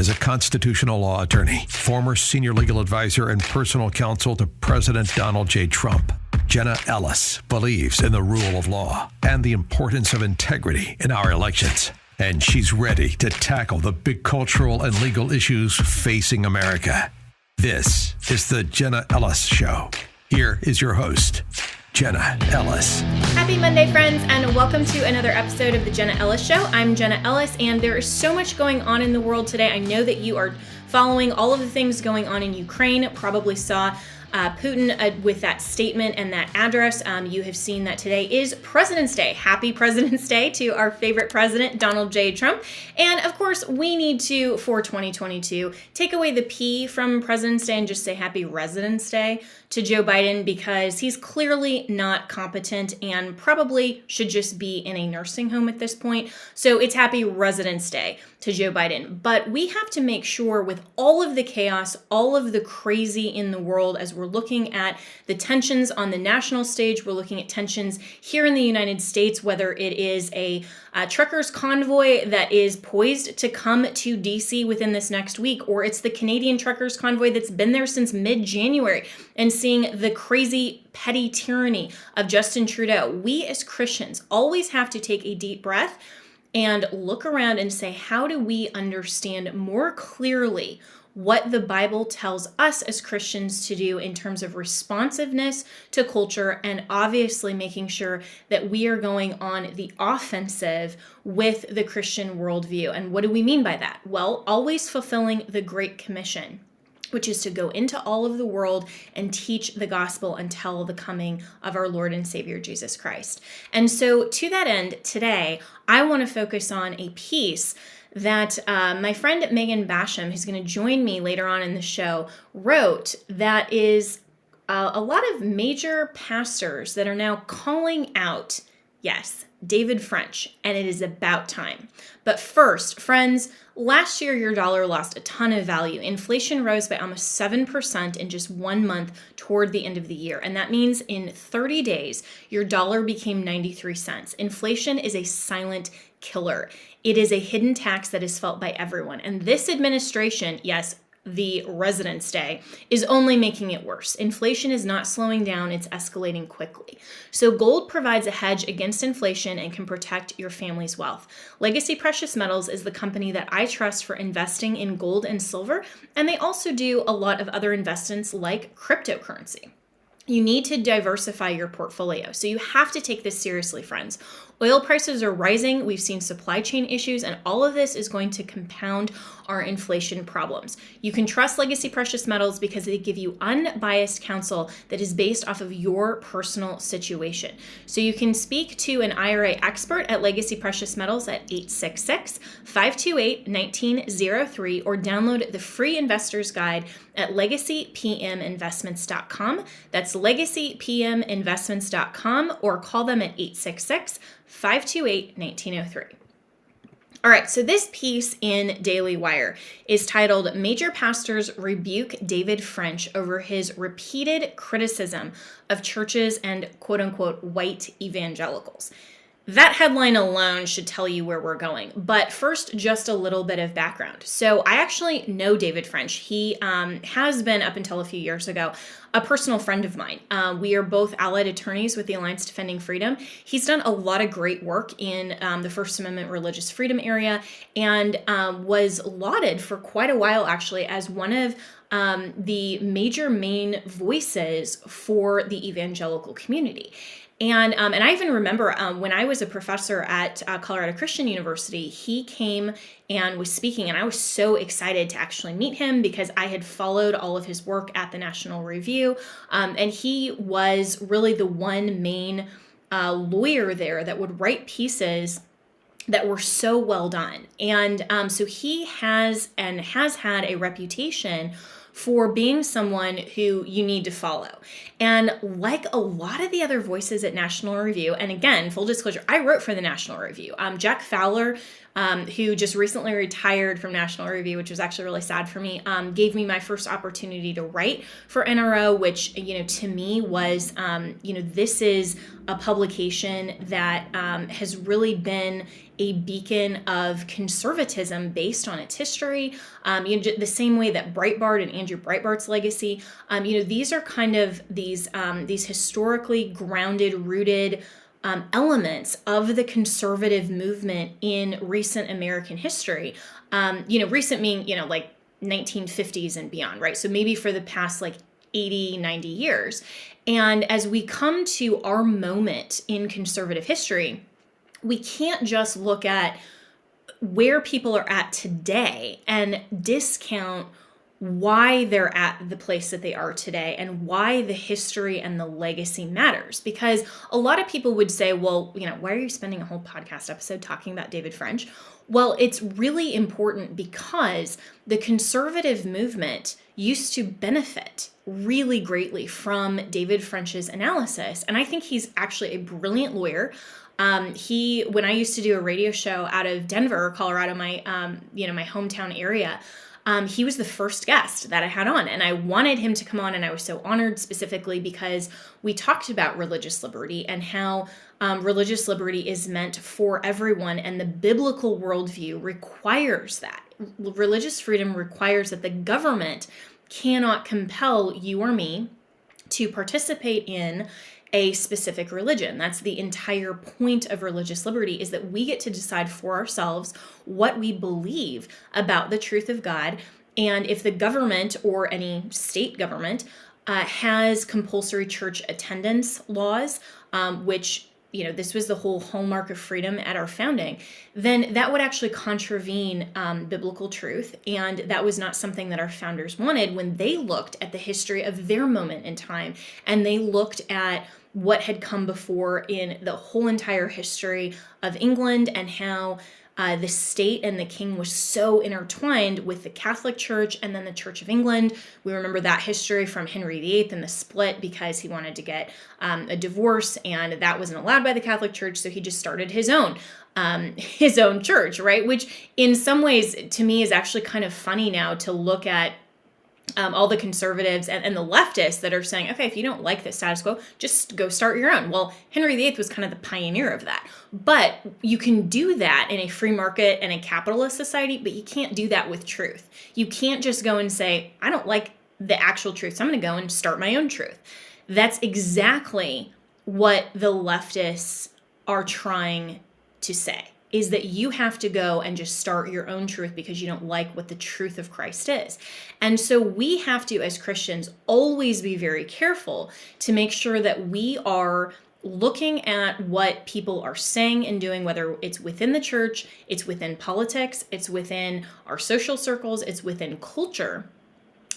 As a constitutional law attorney, former senior legal advisor, and personal counsel to President Donald J. Trump, Jenna Ellis believes in the rule of law and the importance of integrity in our elections. And she's ready to tackle the big cultural and legal issues facing America. This is the Jenna Ellis Show. Here is your host, Jenna Ellis. Happy Monday, friends, and welcome to another episode of the Jenna Ellis Show. I'm Jenna Ellis, and there is so much going on in the world today. I know that you are following all of the things going on in Ukraine. Probably saw Putin with that statement and that address. You have seen that today is President's Day. Happy President's Day to our favorite president, Donald J. Trump. And of course, we need to, for 2022, take away the P from President's Day and just say Happy Resident's Day to Joe Biden, because he's clearly not competent and probably should just be in a nursing home at this point. So it's Happy Resident's Day to Joe Biden. But we have to make sure, with all of the chaos, all of the crazy in the world, as we're looking at the tensions on the national stage, we're looking at tensions here in the United States, whether it is a truckers convoy that is poised to come to DC within this next week, or it's the Canadian truckers convoy that's been there since mid-January, and seeing the crazy petty tyranny of Justin Trudeau. We as Christians always have to take a deep breath and look around and say, how do we understand more clearly what the Bible tells us as Christians to do in terms of responsiveness to culture, and obviously making sure that we are going on the offensive with the Christian worldview. And what do we mean by that? Well, always fulfilling the Great Commission, which is to go into all of the world and teach the gospel until the coming of our Lord and Savior, Jesus Christ. And so to that end, today, I want to focus on a piece that my friend Megan Basham, who's going to join me later on in the show, wrote, that is a lot of major pastors that are now calling out, yes, David French, and it is about time. But first, friends, last year your dollar lost a ton of value. Inflation rose by almost 7% in just 1 month toward the end of the year. And that means in 30 days, your dollar became 93 cents. Inflation is a silent killer. It is a hidden tax that is felt by everyone. And this administration, yes, the Resident's Day, is only making it worse. Inflation is not slowing down, it's escalating quickly. So gold provides a hedge against inflation and can protect your family's wealth. Legacy Precious Metals is the company that I trust for investing in gold and silver, and they also do a lot of other investments like cryptocurrency. You need to diversify your portfolio. So you have to take this seriously, friends. Oil prices are rising. We've seen supply chain issues, and all of this is going to compound our inflation problems. You can trust Legacy Precious Metals because they give you unbiased counsel that is based off of your personal situation. So you can speak to an IRA expert at Legacy Precious Metals at 866-528-1903, or download the free investor's guide at legacypminvestments.com. That's legacypminvestments.com, or call them at 866-528-1903. All right, so this piece in Daily Wire is titled, Major Pastors Rebuke David French Over His Repeated Criticism of Churches and quote-unquote white evangelicals. That headline alone should tell you where we're going. But first, just a little bit of background. So I actually know David French. He has been, up until a few years ago, a personal friend of mine. We are both allied attorneys with the Alliance Defending Freedom. He's done a lot of great work in the First Amendment religious freedom area, and was lauded for quite a while, actually, as one of the main voices for the evangelical community. And I even remember when I was a professor at Colorado Christian University, he came and was speaking, and I was so excited to actually meet him because I had followed all of his work at the National Review, and he was really the one main lawyer there that would write pieces that were so well done. And so he has had a reputation for being someone who you need to follow. And like a lot of the other voices at National Review, and again, full disclosure, I wrote for the National Review. Jack Fowler, who just recently retired from National Review, which was actually really sad for me, gave me my first opportunity to write for NRO, which, to me was, this is a publication that has really been a beacon of conservatism based on its history. The same way that Breitbart and Andrew Breitbart's legacy, these are kind of these historically grounded, rooted elements of the conservative movement in recent American history. Recent meaning, like 1950s and beyond, right? So maybe for the past like 80, 90 years. And as we come to our moment in conservative history, we can't just look at where people are at today and discount why they're at the place that they are today and why the history and the legacy matters. Because a lot of people would say, well, why are you spending a whole podcast episode talking about David French? Well, it's really important because the conservative movement used to benefit really greatly from David French's analysis. And I think he's actually a brilliant lawyer. When I used to do a radio show out of Denver, Colorado, my hometown area, he was the first guest that I had on, and I wanted him to come on, and I was so honored specifically because we talked about religious liberty and how religious liberty is meant for everyone, and the biblical worldview requires that. Religious freedom requires that the government cannot compel you or me to participate in a specific religion. That's the entire point of religious liberty, is that we get to decide for ourselves what we believe about the truth of God. And if the government or any state government has compulsory church attendance laws, which this was the whole hallmark of freedom at our founding, then that would actually contravene biblical truth. And that was not something that our founders wanted when they looked at the history of their moment in time. And they looked at what had come before in the whole entire history of England and how the state and the king was so intertwined with the Catholic Church and then the Church of England. We remember that history from Henry VIII and the split because he wanted to get a divorce, and that wasn't allowed by the Catholic Church, so he just started his own church, right? Which in some ways to me is actually kind of funny now to look at all the conservatives and the leftists that are saying, okay, if you don't like the status quo, just go start your own. Well, Henry VIII was kind of the pioneer of that. But you can do that in a free market and a capitalist society, but you can't do that with truth. You can't just go and say, I don't like the actual truth, so I'm going to go and start my own truth. That's exactly what the leftists are trying to say, is that you have to go and just start your own truth because you don't like what the truth of Christ is. And so we have to, as Christians, always be very careful to make sure that we are looking at what people are saying and doing, whether it's within the church, it's within politics, it's within our social circles, it's within culture,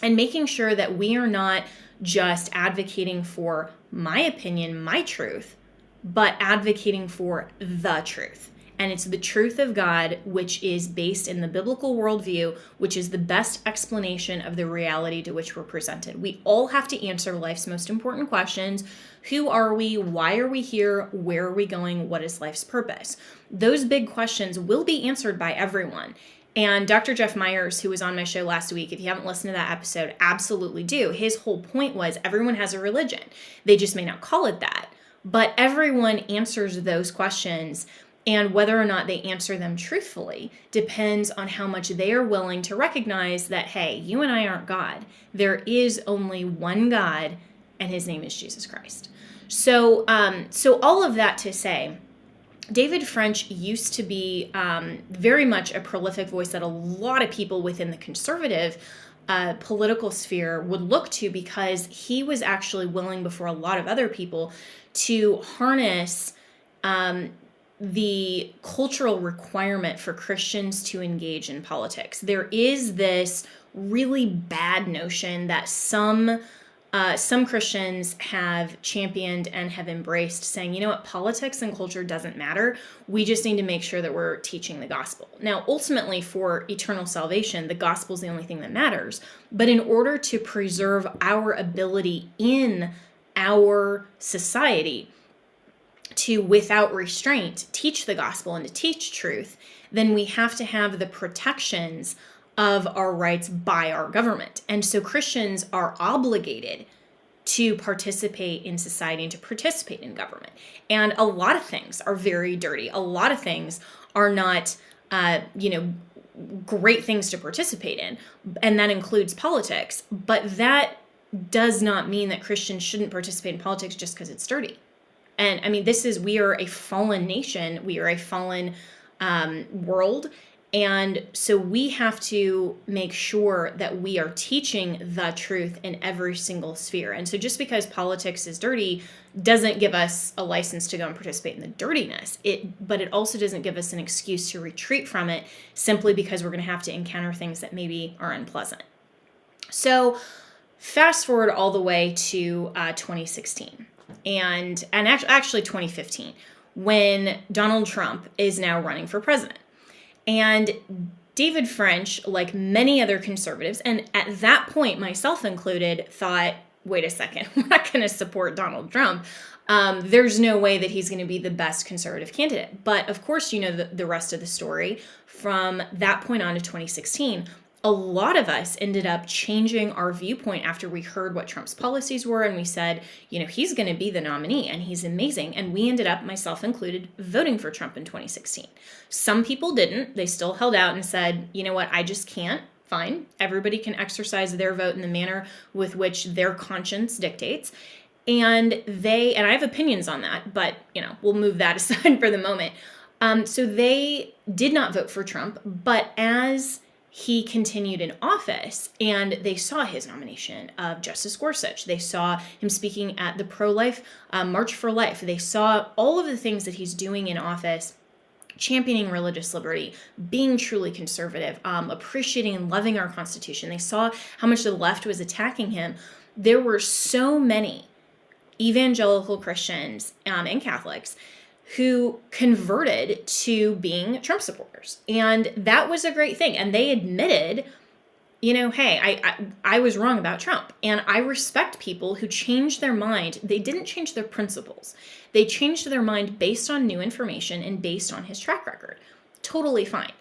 and making sure that we are not just advocating for my opinion, my truth, but advocating for the truth. And it's the truth of God, which is based in the biblical worldview, which is the best explanation of the reality to which we're presented. We all have to answer life's most important questions. Who are we? Why are we here? Where are we going? What is life's purpose? Those big questions will be answered by everyone. And Dr. Jeff Myers, who was on my show last week, if you haven't listened to that episode, absolutely do. His whole point was everyone has a religion. They just may not call it that. But everyone answers those questions. And whether or not they answer them truthfully depends on how much they are willing to recognize that, hey, you and I aren't God. There is only one God, and his name is Jesus Christ. So all of that to say, David French used to be very much a prolific voice that a lot of people within the conservative political sphere would look to, because he was actually willing, before a lot of other people, to harness the cultural requirement for Christians to engage in politics. There is this really bad notion that some Christians have championed and have embraced, saying, you know what, politics and culture doesn't matter. We just need to make sure that we're teaching the gospel. Now, ultimately, for eternal salvation, the gospel is the only thing that matters. But in order to preserve our ability in our society to, without restraint, teach the gospel and to teach truth, then we have to have the protections of our rights by our government. And so Christians are obligated to participate in society and to participate in government. And a lot of things are very dirty. A lot of things are not, great things to participate in. And that includes politics. But that does not mean that Christians shouldn't participate in politics just because it's dirty. And I mean, we are a fallen nation. We are a fallen world. And so we have to make sure that we are teaching the truth in every single sphere. And so just because politics is dirty doesn't give us a license to go and participate in the dirtiness. But it also doesn't give us an excuse to retreat from it simply because we're going to have to encounter things that maybe are unpleasant. So fast forward all the way to 2016 and actually 2015, when Donald Trump is now running for president. And David French, like many other conservatives, and at that point, myself included, thought, wait a second, we're not going to support Donald Trump. There's no way that he's going to be the best conservative candidate. But of course, you know the rest of the story. From that point on to 2016, a lot of us ended up changing our viewpoint after we heard what Trump's policies were, and we said, he's going to be the nominee and he's amazing. And we ended up, myself included, voting for Trump in 2016. Some people didn't. They still held out and said, you know what, I just can't. Fine. Everybody can exercise their vote in the manner with which their conscience dictates. And I have opinions on that, but, we'll move that aside for the moment. So they did not vote for Trump, but as he continued in office and they saw his nomination of Justice Gorsuch, they saw him speaking at the pro-life March for Life, they saw all of the things that he's doing in office, championing religious liberty, being truly conservative, appreciating and loving our Constitution. They saw how much the left was attacking him. There were so many evangelical Christians and Catholics who converted to being Trump supporters. And that was a great thing. And they admitted, hey, I was wrong about Trump. And I respect people who changed their mind. They didn't change their principles. They changed their mind based on new information and based on his track record. Totally fine.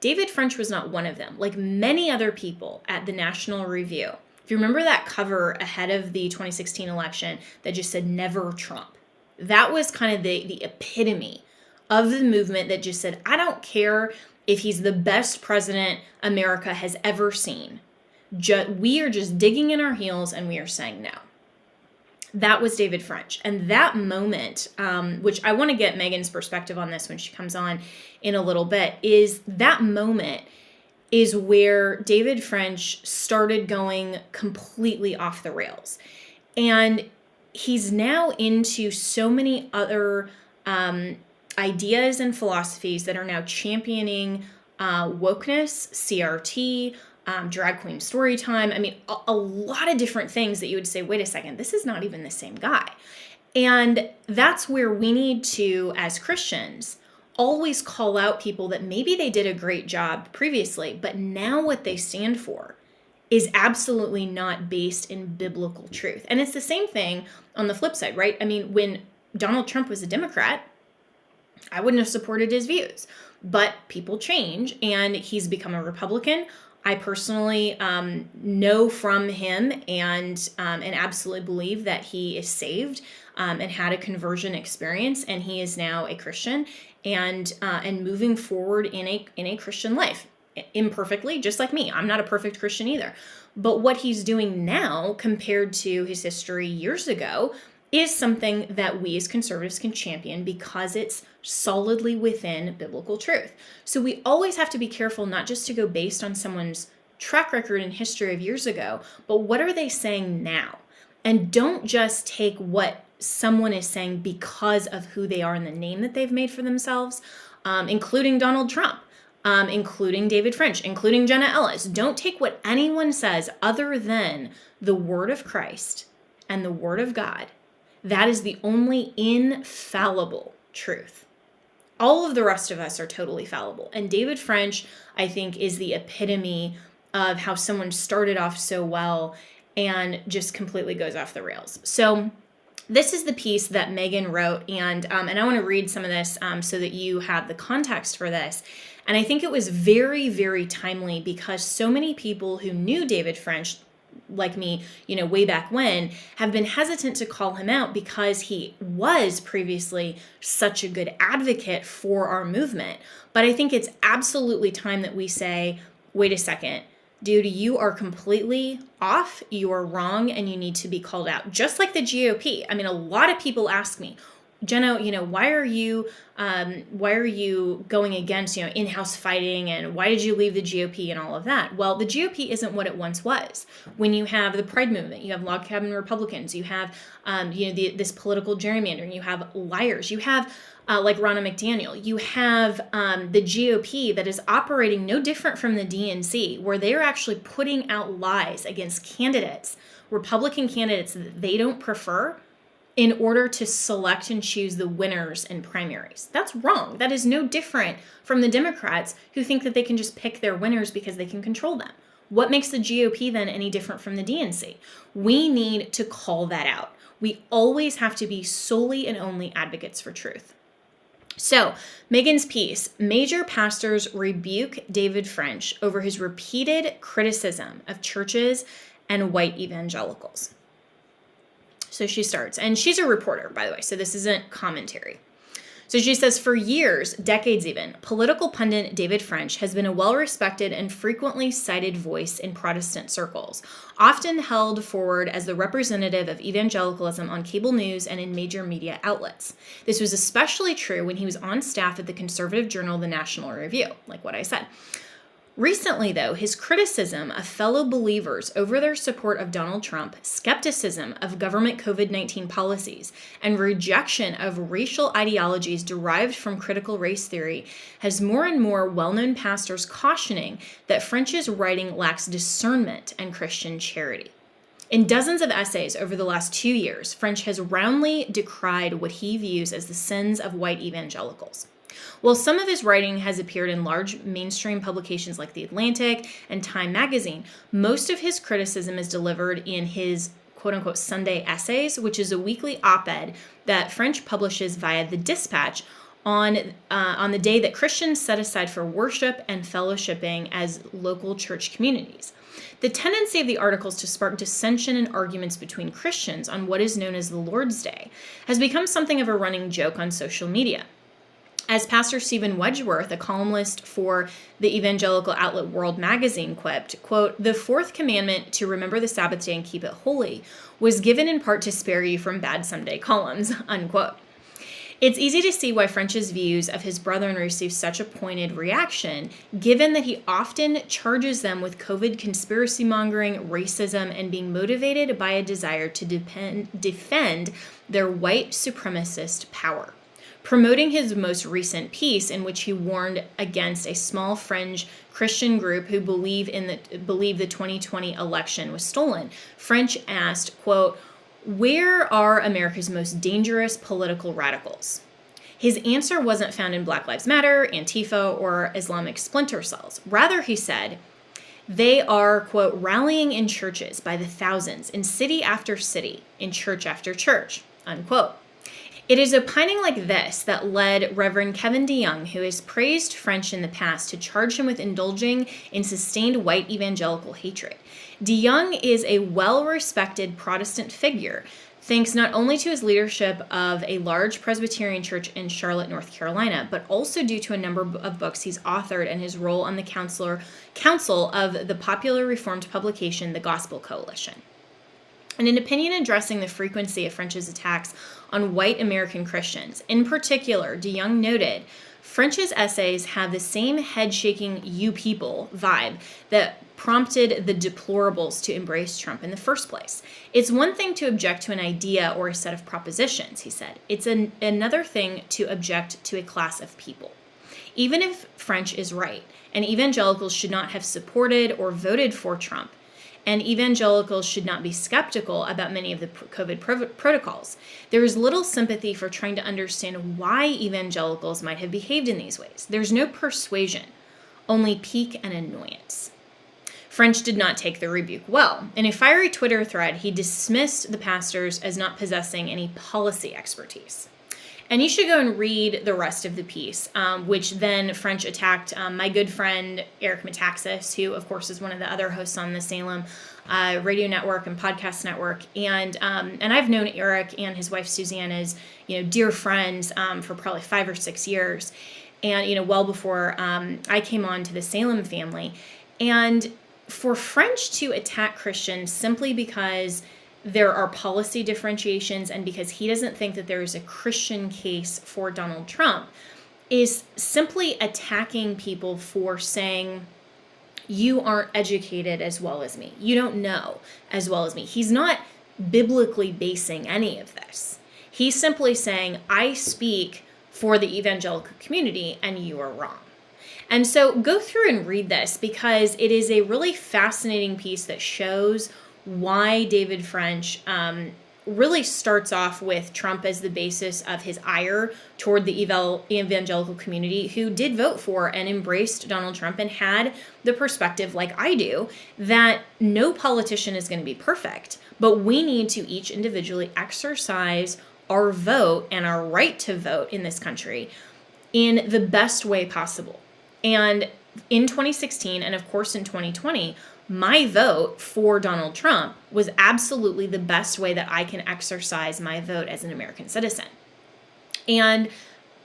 David French was not one of them. Like many other people at the National Review, if you remember that cover ahead of the 2016 election that just said, "Never Trump," that was kind of the epitome of the movement that just said, I don't care if he's the best president America has ever seen. We are just digging in our heels and we are saying no. That was David French. And that moment, which I want to get Megan's perspective on this when she comes on in a little bit, is that moment is where David French started going completely off the rails. And he's now into so many other ideas and philosophies that are now championing wokeness, CRT, drag queen story time. I mean, a lot of different things that you would say, wait a second, this is not even the same guy. And that's where we need to, as Christians, always call out people that maybe they did a great job previously, but now what they stand for is absolutely not based in biblical truth. And it's the same thing on the flip side, right? I mean, when Donald Trump was a Democrat, I wouldn't have supported his views, but people change and he's become a Republican. I personally know from him and absolutely believe that he is saved and had a conversion experience, and he is now a Christian and moving forward in a Christian life. Imperfectly, just like me. I'm not a perfect Christian either. But what he's doing now compared to his history years ago is something that we as conservatives can champion because it's solidly within biblical truth. So we always have to be careful not just to go based on someone's track record and history of years ago, but what are they saying now? And don't just take what someone is saying because of who they are and the name that they've made for themselves, including Donald Trump. Including David French, including Jenna Ellis. Don't take what anyone says other than the word of Christ and the word of God. That is the only infallible truth. All of the rest of us are totally fallible. And David French, I think, is the epitome of how someone started off so well and just completely goes off the rails. So this is the piece that Megan wrote, and I want to read some of this so that you have the context for this. And I think it was very, very timely because so many people who knew David French, like me, way back when, have been hesitant to call him out because he was previously such a good advocate for our movement. But I think it's absolutely time that we say, wait a second, dude, you are completely off, you are wrong, and you need to be called out. Just like the GOP. I mean, a lot of people ask me, Jenna, why are you going against, in-house fighting, and why did you leave the GOP and all of that? Well, the GOP isn't what it once was. When you have the Pride movement, you have log cabin Republicans, you have, this political gerrymandering, you have liars, you have, like Ronna McDaniel, you have the GOP that is operating no different from the DNC, where they're actually putting out lies against candidates, Republican candidates that they don't prefer, in order to select and choose the winners in primaries. That's wrong. That is no different from the Democrats who think that they can just pick their winners because they can control them. What makes the GOP then any different from the DNC? We need to call that out. We always have to be solely and only advocates for truth. So, Megan's piece, major pastors rebuke David French over his repeated criticism of churches and white evangelicals. So she starts, and she's a reporter, by the way, so this isn't commentary. So she says, for years, decades even, political pundit David French has been a well-respected and frequently cited voice in Protestant circles, often held forward as the representative of evangelicalism on cable news and in major media outlets. This was especially true when he was on staff at the conservative journal The National Review, like what I said. Recently, though, his criticism of fellow believers over their support of Donald Trump, skepticism of government COVID-19 policies, and rejection of racial ideologies derived from critical race theory has more and more well-known pastors cautioning that French's writing lacks discernment and Christian charity. In dozens of essays over the last 2 years, French has roundly decried what he views as the sins of white evangelicals. While some of his writing has appeared in large mainstream publications like The Atlantic and Time magazine, most of his criticism is delivered in his quote-unquote Sunday essays, which is a weekly op-ed that French publishes via The Dispatch on the day that Christians set aside for worship and fellowshipping as local church communities. The tendency of the articles to spark dissension and arguments between Christians on what is known as the Lord's Day has become something of a running joke on social media. As Pastor Stephen Wedgeworth, a columnist for the evangelical outlet World Magazine, quipped, quote, "The fourth commandment to remember the Sabbath day and keep it holy was given in part to spare you from bad Sunday columns," unquote. It's easy to see why French's views of his brethren receive such a pointed reaction, given that he often charges them with COVID conspiracy mongering, racism, and being motivated by a desire to defend their white supremacist power. Promoting his most recent piece, in which he warned against a small fringe Christian group who believe the 2020 election was stolen, French asked, quote, "Where are America's most dangerous political radicals?" His answer wasn't found in Black Lives Matter, Antifa, or Islamic splinter cells. Rather, he said, they are, quote, "rallying in churches by the thousands, in city after city, in church after church," unquote. It is opining like this that led Reverend Kevin DeYoung, who has praised French in the past, to charge him with indulging in sustained white evangelical hatred. DeYoung is a well-respected Protestant figure, thanks not only to his leadership of a large Presbyterian church in Charlotte, North Carolina, but also due to a number of books he's authored and his role on the council of the popular Reformed publication, The Gospel Coalition. In an opinion addressing the frequency of French's attacks on white American Christians, in particular, DeYoung noted, French's essays have the same head-shaking "you people" vibe that prompted the deplorables to embrace Trump in the first place. It's one thing to object to an idea or a set of propositions, he said. It's another thing to object to a class of people. Even if French is right, and evangelicals should not have supported or voted for Trump, and evangelicals should not be skeptical about many of the COVID protocols, there is little sympathy for trying to understand why evangelicals might have behaved in these ways. There's no persuasion, only pique and annoyance. French did not take the rebuke well. In a fiery Twitter thread, he dismissed the pastors as not possessing any policy expertise. And you should go and read the rest of the piece, which then French attacked my good friend Eric Metaxas, who, of course, is one of the other hosts on the Salem radio network and podcast network. And I've known Eric and his wife Suzanne as, dear friends for probably 5 or 6 years. And, well before I came on to the Salem family. And for French to attack Christians simply because there are policy differentiations and because he doesn't think that there is a Christian case for Donald Trump is simply attacking people for saying, you aren't educated as well as me. You don't know as well as me. He's not biblically basing any of this. He's simply saying, I speak for the evangelical community and you are wrong. And so go through and read this because it is a really fascinating piece that shows why David French really starts off with Trump as the basis of his ire toward the evangelical community who did vote for and embraced Donald Trump and had the perspective, like I do, that no politician is going to be perfect, but we need to each individually exercise our vote and our right to vote in this country in the best way possible. And in 2016, and of course in 2020, my vote for Donald Trump was absolutely the best way that I can exercise my vote as an American citizen. And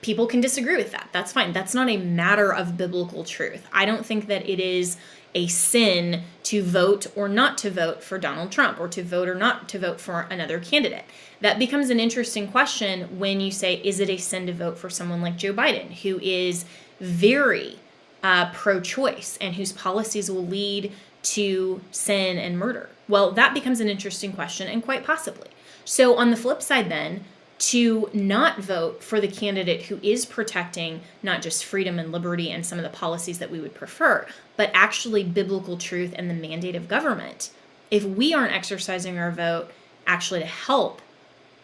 people can disagree with that. That's fine. That's not a matter of biblical truth. I don't think that it is a sin to vote or not to vote for Donald Trump or to vote or not to vote for another candidate. That becomes an interesting question when you say, is it a sin to vote for someone like Joe Biden, who is very pro-choice and whose policies will lead to sin and murder? Well, that becomes an interesting question, and quite possibly. So on the flip side then, to not vote for the candidate who is protecting not just freedom and liberty and some of the policies that we would prefer, but actually biblical truth and the mandate of government, if we aren't exercising our vote actually to help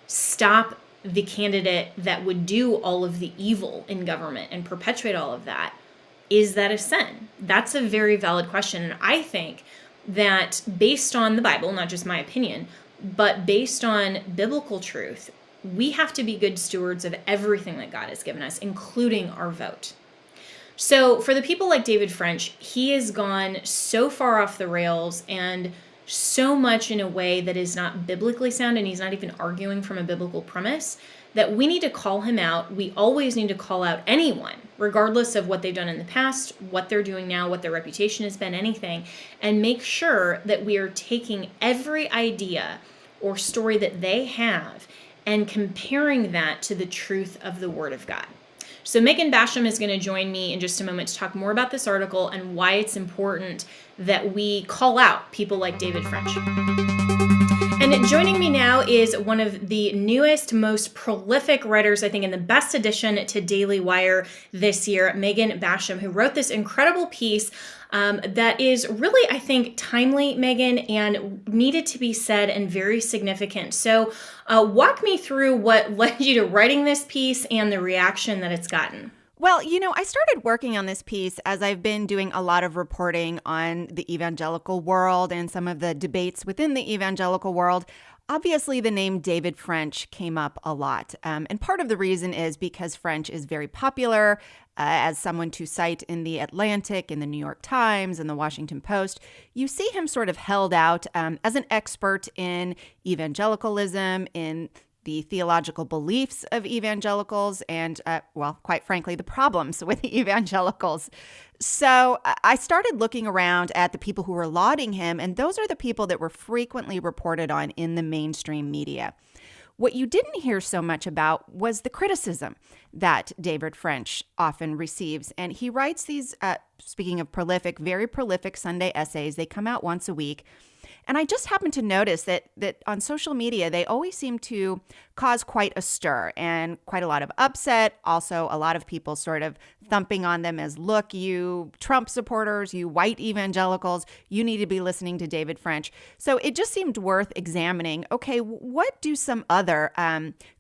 stop the candidate that would do all of the evil in government and perpetuate all of that, is that a sin? That's a very valid question. And I think that based on the Bible, not just my opinion, but based on biblical truth, we have to be good stewards of everything that God has given us, including our vote. So for the people like David French, he has gone so far off the rails and so much in a way that is not biblically sound, and he's not even arguing from a biblical premise, that we need to call him out. We always need to call out anyone, regardless of what they've done in the past, what they're doing now, what their reputation has been, anything, and make sure that we are taking every idea or story that they have and comparing that to the truth of the Word of God. So Megan Basham is going to join me in just a moment to talk more about this article and why it's important that we call out people like David French. And joining me now is one of the newest, most prolific writers, I think, in the best edition to Daily Wire this year, Megan Basham, who wrote this incredible piece that is really, I think, timely, Megan, and needed to be said and very significant. So walk me through what led you to writing this piece and the reaction that it's gotten. Well, I started working on this piece as I've been doing a lot of reporting on the evangelical world and some of the debates within the evangelical world. Obviously, the name David French came up a lot. And part of the reason is because French is very popular as someone to cite in The Atlantic, in the New York Times, and the Washington Post. You see him sort of held out as an expert in evangelicalism, in the theological beliefs of evangelicals, and, quite frankly, the problems with the evangelicals. So I started looking around at the people who were lauding him, and those are the people that were frequently reported on in the mainstream media. What you didn't hear so much about was the criticism that David French often receives. And he writes these, speaking of prolific, very prolific Sunday essays. They come out once a week. And I just happened to notice that on social media, they always seem to cause quite a stir and quite a lot of upset. Also, a lot of people sort of thumping on them as, look, you Trump supporters, you white evangelicals, you need to be listening to David French. So it just seemed worth examining, okay, what do some other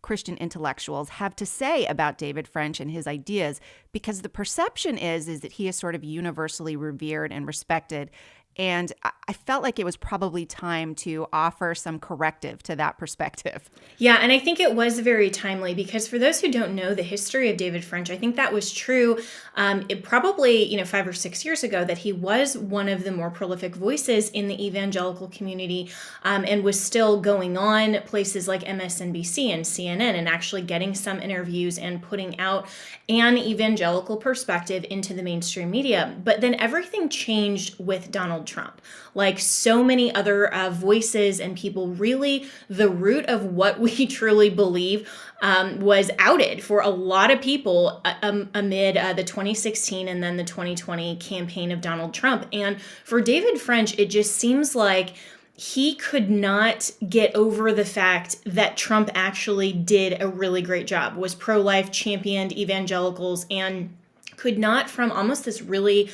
Christian intellectuals have to say about David French and his ideas? Because the perception is that he is sort of universally revered and respected. And I felt like it was probably time to offer some corrective to that perspective. Yeah, and I think it was very timely because for those who don't know the history of David French, I think that was true it probably 5 or 6 years ago, that he was one of the more prolific voices in the evangelical community and was still going on places like MSNBC and CNN and actually getting some interviews and putting out an evangelical perspective into the mainstream media. But then everything changed with Donald Trump. Like so many other voices and people, really the root of what we truly believe was outed for a lot of people amid the 2016 and then the 2020 campaign of Donald Trump. And for David French, it just seems like he could not get over the fact that Trump actually did a really great job, was pro-life, championed evangelicals, and could not, from almost this really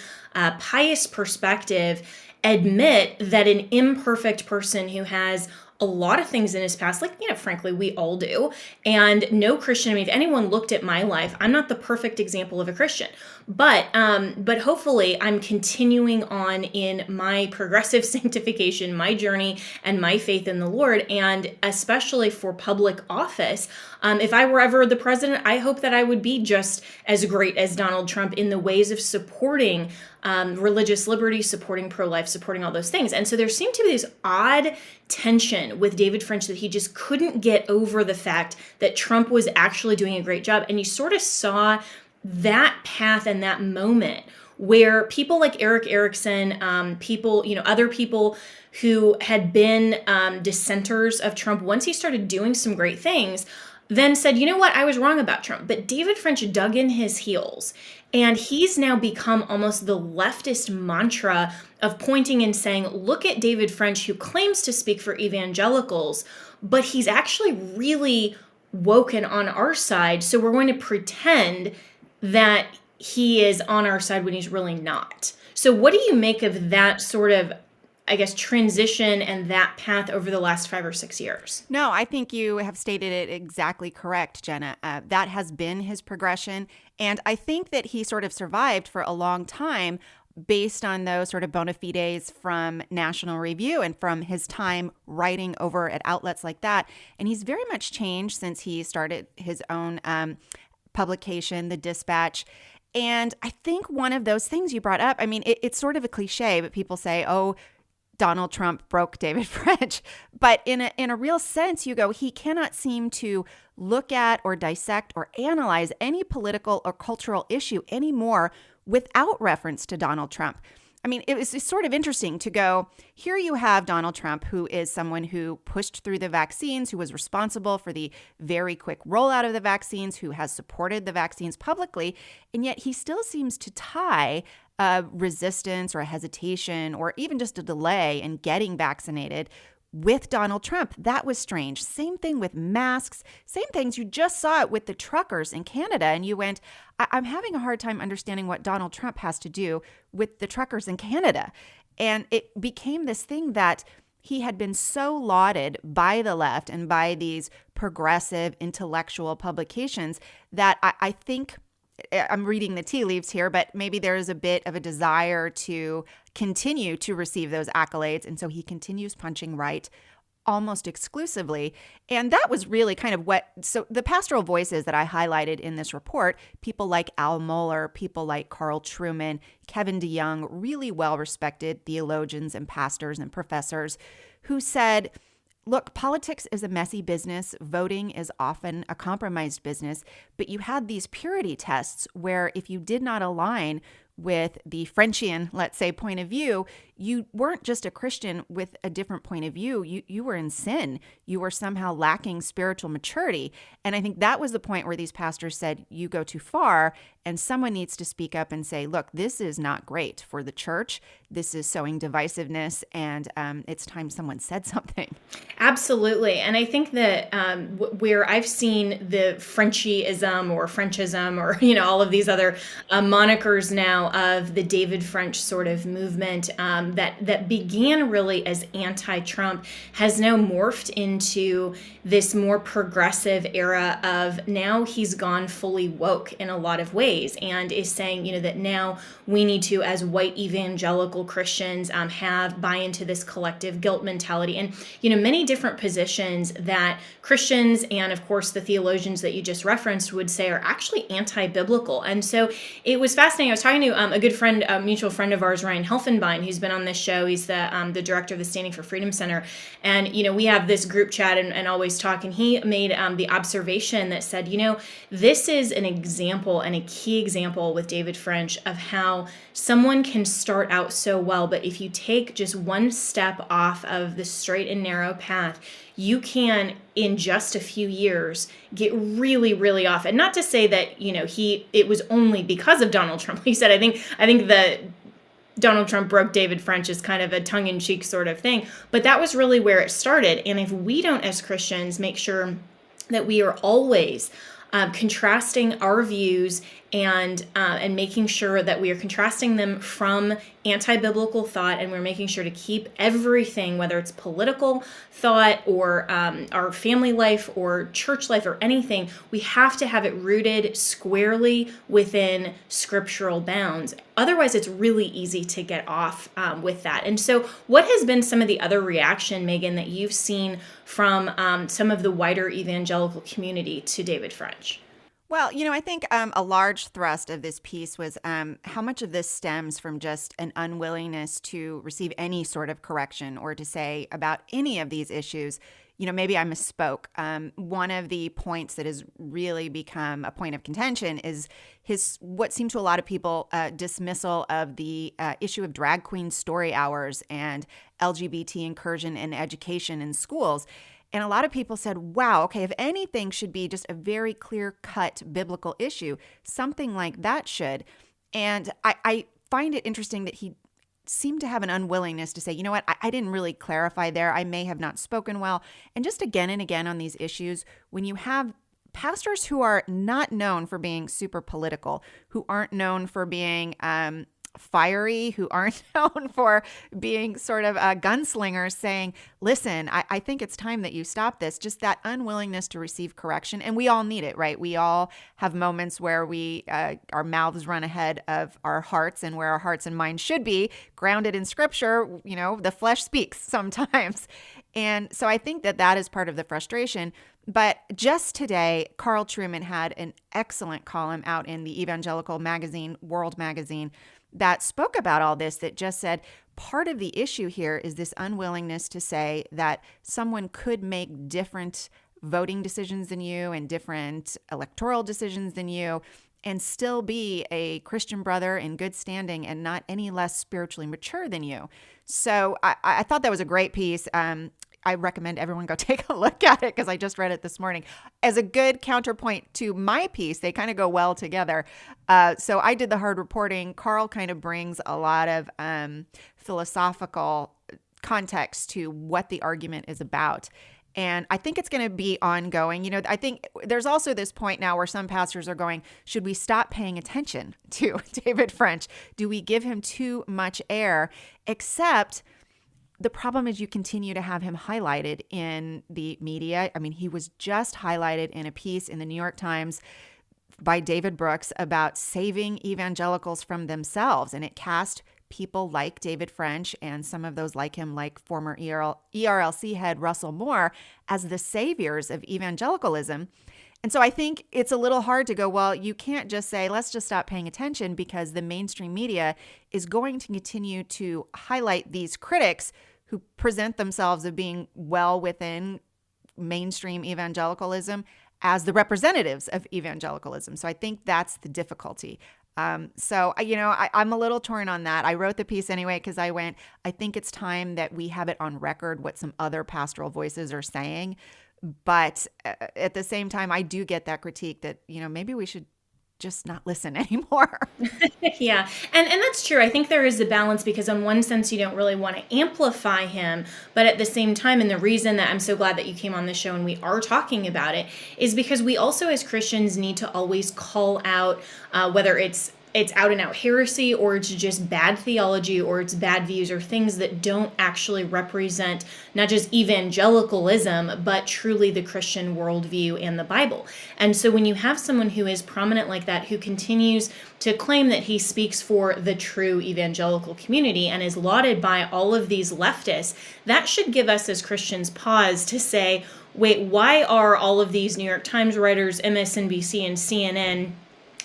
pious perspective, admit that an imperfect person who has a lot of things in his past, like, frankly, we all do. And no Christian, if anyone looked at my life, I'm not the perfect example of a Christian, but hopefully I'm continuing on in my progressive sanctification, my journey, and my faith in the Lord. And especially for public office, if I were ever the president, I hope that I would be just as great as Donald Trump in the ways of supporting religious liberty, supporting pro-life, supporting all those things. And so there seemed to be this odd tension with David French that he just couldn't get over the fact that Trump was actually doing a great job. And you sort of saw that path and that moment where people like Eric Erickson, other people who had been dissenters of Trump, once he started doing some great things, then said, you know what, I was wrong about Trump. But David French dug in his heels, and he's now become almost the leftist mantra of pointing and saying, look at David French, who claims to speak for evangelicals, but he's actually really woke and on our side. So we're going to pretend that he is on our side when he's really not. So what do you make of that sort of, transition and that path over the last 5 or 6 years? No, I think you have stated it exactly correct, Jenna. That has been his progression. And I think that he sort of survived for a long time based on those sort of bona fides from National Review and from his time writing over at outlets like that. And he's very much changed since he started his own publication, The Dispatch. And I think one of those things you brought up, it's sort of a cliche, but people say, oh, Donald Trump broke David French. But in a real sense, you go, he cannot seem to look at or dissect or analyze any political or cultural issue anymore without reference to Donald Trump. It was sort of interesting to go, here you have Donald Trump, who is someone who pushed through the vaccines, who was responsible for the very quick rollout of the vaccines, who has supported the vaccines publicly, and yet he still seems to tie resistance or a hesitation or even just a delay in getting vaccinated with Donald Trump. That was strange. Same thing with masks, same things. You just saw it with the truckers in Canada, and you went, I'm having a hard time understanding what Donald Trump has to do with the truckers in Canada. And it became this thing that he had been so lauded by the left and by these progressive intellectual publications that I think, I'm reading the tea leaves here, but maybe there is a bit of a desire to continue to receive those accolades. And so he continues punching right almost exclusively. And that was really kind of so the pastoral voices that I highlighted in this report, people like Al Mohler, people like Carl Trueman, Kevin DeYoung, really well-respected theologians and pastors and professors who said, look, politics is a messy business. Voting is often a compromised business, but you had these purity tests where if you did not align with the Frenchian, let's say, point of view, you weren't just a Christian with a different point of view. You were in sin. You were somehow lacking spiritual maturity. And I think that was the point where these pastors said, you go too far, and someone needs to speak up and say, look, this is not great for the church. This is sowing divisiveness, and it's time someone said something. Absolutely. And I think that where I've seen the Frenchieism or Frenchism or, all of these other monikers now of the David French sort of movement that began really as anti-Trump has now morphed into this more progressive era of now he's gone fully woke in a lot of ways. ways, and is saying, that now we need to, as white evangelical Christians, buy into this collective guilt mentality, and many different positions that Christians and of course the theologians that you just referenced would say are actually anti-biblical. And so it was fascinating. I was talking to a good friend, a mutual friend of ours, Ryan Helfenbein, who's been on this show. He's the director of the Standing for Freedom Center, and we have this group chat and always talk. And he made the observation that said, this is an example and a key example with David French of how someone can start out so well, but if you take just one step off of the straight and narrow path, you can, in just a few years, get really, really off. And not to say that, it was only because of Donald Trump. He said, I think that Donald Trump broke David French is kind of a tongue-in-cheek sort of thing, but that was really where it started. And if we don't, as Christians, make sure that we are always contrasting our views and making sure that we are contrasting them from anti-biblical thought, and we're making sure to keep everything, whether it's political thought or our family life or church life or anything, we have to have it rooted squarely within scriptural bounds. Otherwise, it's really easy to get off with that. And so what has been some of the other reaction, Megan, that you've seen from some of the wider evangelical community to David French? Well, I think a large thrust of this piece was how much of this stems from just an unwillingness to receive any sort of correction or to say about any of these issues, maybe I misspoke. One of the points that has really become a point of contention is what seemed to a lot of people dismissal of the issue of drag queen story hours and LGBT incursion in education in schools. And a lot of people said, wow, okay, if anything should be just a very clear-cut biblical issue, something like that should. And I find it interesting that he seemed to have an unwillingness to say, you know what, I didn't really clarify there. I may have not spoken well. And just again and again on these issues, when you have pastors who are not known for being super political, who aren't known for being fiery, who aren't known for being sort of gunslingers, saying, listen, I think it's time that you stop this. Just that unwillingness to receive correction. And we all need it, right? We all have moments where our mouths run ahead of our hearts, and where our hearts and minds should be grounded in scripture, the flesh speaks sometimes. And so I think that is part of the frustration. But just today, Carl Trueman had an excellent column out in the evangelical magazine, World Magazine, that spoke about all this, that just said part of the issue here is this unwillingness to say that someone could make different voting decisions than you and different electoral decisions than you and still be a Christian brother in good standing and not any less spiritually mature than you. So I thought that was a great piece. I recommend everyone go take a look at it because I just read it this morning. As a good counterpoint to my piece, they kind of go well together. So I did the hard reporting. Carl kind of brings a lot of philosophical context to what the argument is about. And I think it's going to be ongoing. I think there's also this point now where some pastors are going, should we stop paying attention to David French? Do we give him too much air? Except the problem is you continue to have him highlighted in the media. I mean, he was just highlighted in a piece in the New York Times by David Brooks about saving evangelicals from themselves. And it cast people like David French and some of those like him, like former ERLC head Russell Moore, as the saviors of evangelicalism. And so I think it's a little hard to go, well, you can't just say, let's just stop paying attention, because the mainstream media is going to continue to highlight these critics who present themselves as being well within mainstream evangelicalism as the representatives of evangelicalism. So I think that's the difficulty. I'm a little torn on that. I wrote the piece anyway because I think it's time that we have it on record what some other pastoral voices are saying. But at the same time, I do get that critique that, maybe we should just not listen anymore. Yeah. And that's true. I think there is a balance, because in one sense, you don't really want to amplify him. But at the same time, and the reason that I'm so glad that you came on the show and we are talking about it is because we also as Christians need to always call out whether it's it's out and out heresy, or it's just bad theology, or it's bad views, or things that don't actually represent not just evangelicalism, but truly the Christian worldview and the Bible. And so when you have someone who is prominent like that, who continues to claim that he speaks for the true evangelical community and is lauded by all of these leftists, that should give us as Christians pause to say, wait, why are all of these New York Times writers, MSNBC and CNN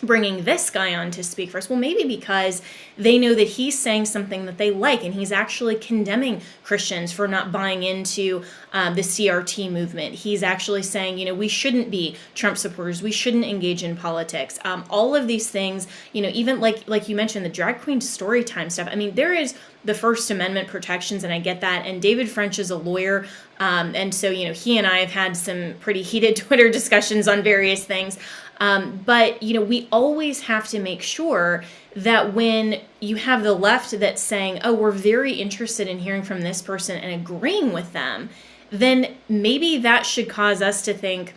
bringing this guy on to speak for us? Well, maybe because they know that he's saying something that they like, and he's actually condemning Christians for not buying into the CRT movement. He's actually saying, we shouldn't be Trump supporters. We shouldn't engage in politics. All of these things, even like you mentioned, the drag queen story time stuff. I mean, there is the First Amendment protections, and I get that. And David French is a lawyer. And so, he and I have had some pretty heated Twitter discussions on various things. But we always have to make sure that when you have the left that's saying, oh, we're very interested in hearing from this person and agreeing with them, then maybe that should cause us to think,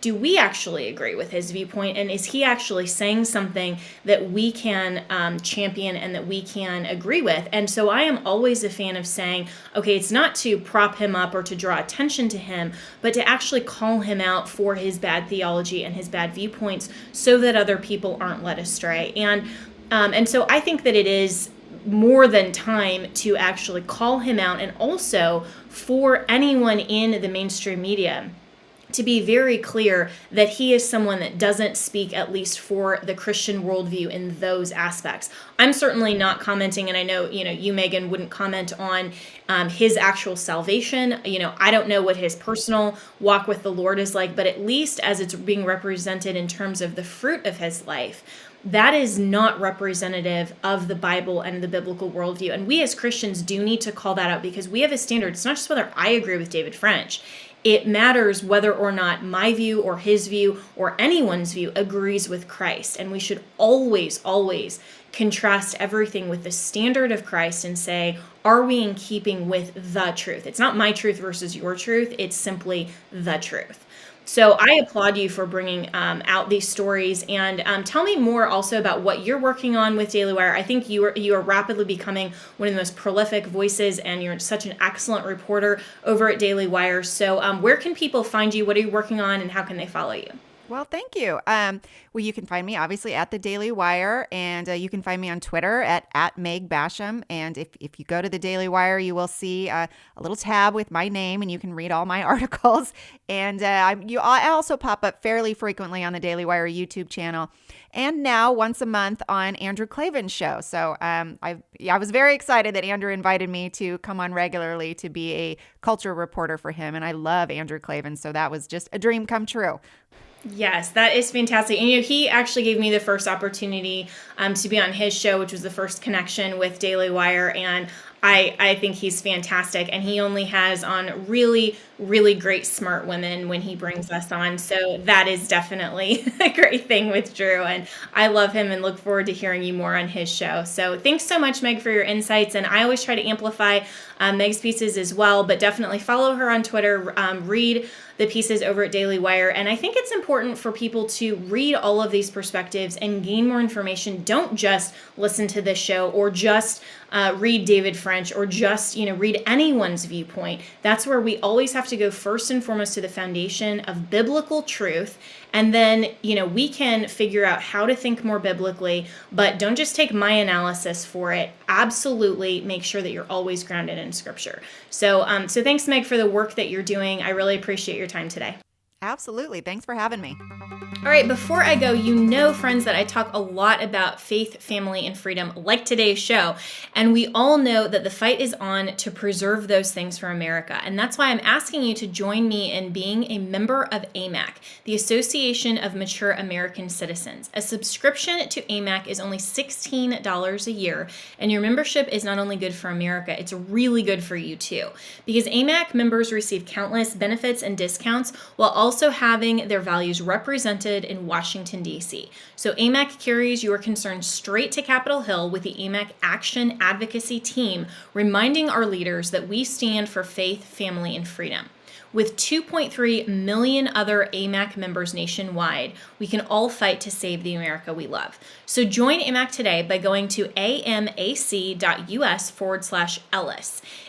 do we actually agree with his viewpoint? And is he actually saying something that we can champion and that we can agree with? And so I am always a fan of saying, okay, it's not to prop him up or to draw attention to him, but to actually call him out for his bad theology and his bad viewpoints so that other people aren't led astray. And so I think that it is more than time to actually call him out, and also for anyone in the mainstream media to be very clear that he is someone that doesn't speak, at least for the Christian worldview in those aspects. I'm certainly not commenting, and I know, you, Megan, wouldn't comment on his actual salvation. I don't know what his personal walk with the Lord is like, but at least as it's being represented in terms of the fruit of his life, that is not representative of the Bible and the biblical worldview. And we as Christians do need to call that out, because we have a standard. It's not just whether I agree with David French. It matters whether or not my view or his view or anyone's view agrees with Christ. And we should always, always contrast everything with the standard of Christ and say, are we in keeping with the truth? It's not my truth versus your truth. It's simply the truth. So I applaud you for bringing out these stories, and tell me more also about what you're working on with Daily Wire. I think you are rapidly becoming one of the most prolific voices, and you're such an excellent reporter over at Daily Wire. So where can people find you? What are you working on, and how can they follow you? Well, thank you. Well, you can find me obviously at the Daily Wire, and you can find me on Twitter at Meg Basham. And if you go to the Daily Wire, you will see a little tab with my name, and you can read all my articles. And I also pop up fairly frequently on the Daily Wire YouTube channel, and now once a month on Andrew Klavan's show. So I was very excited that Andrew invited me to come on regularly to be a culture reporter for him, and I love Andrew Klavan, so that was just a dream come true. Yes, that is fantastic. And he actually gave me the first opportunity to be on his show, which was the first connection with Daily Wire. And I think he's fantastic. And he only has on really, really great, smart women when he brings us on. So that is definitely a great thing with Drew. And I love him and look forward to hearing you more on his show. So thanks so much, Meg, for your insights. And I always try to amplify Meg's pieces as well, but definitely follow her on Twitter, read the pieces over at Daily Wire. And I think it's important for people to read all of these perspectives and gain more information. Don't just listen to this show or just read David French or just, read anyone's viewpoint. That's where we always have to go first and foremost to the foundation of biblical truth. And then, we can figure out how to think more biblically, but don't just take my analysis for it. Absolutely make sure that you're always grounded in Scripture. So thanks, Meg, for the work that you're doing. I really appreciate your time today. Absolutely. Thanks for having me. All right, before I go, friends, that I talk a lot about faith, family, and freedom, like today's show. And we all know that the fight is on to preserve those things for America. And that's why I'm asking you to join me in being a member of AMAC, the Association of Mature American Citizens. A subscription to AMAC is only $16 a year. And your membership is not only good for America, it's really good for you too. Because AMAC members receive countless benefits and discounts while also having their values represented in Washington, D.C. So AMAC carries your concerns straight to Capitol Hill with the AMAC Action Advocacy Team, reminding our leaders that we stand for faith, family, and freedom. With 2.3 million other AMAC members nationwide, we can all fight to save the America we love. So join AMAC today by going to amac.us/Ellis.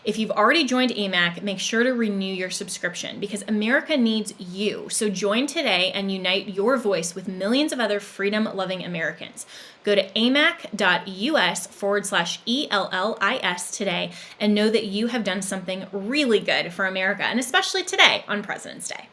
If you've already joined AMAC, make sure to renew your subscription because America needs you. So join today and unite your voice with millions of other freedom-loving Americans. Go to amac.us/ELLIS today and know that you have done something really good for America, and especially today on President's Day.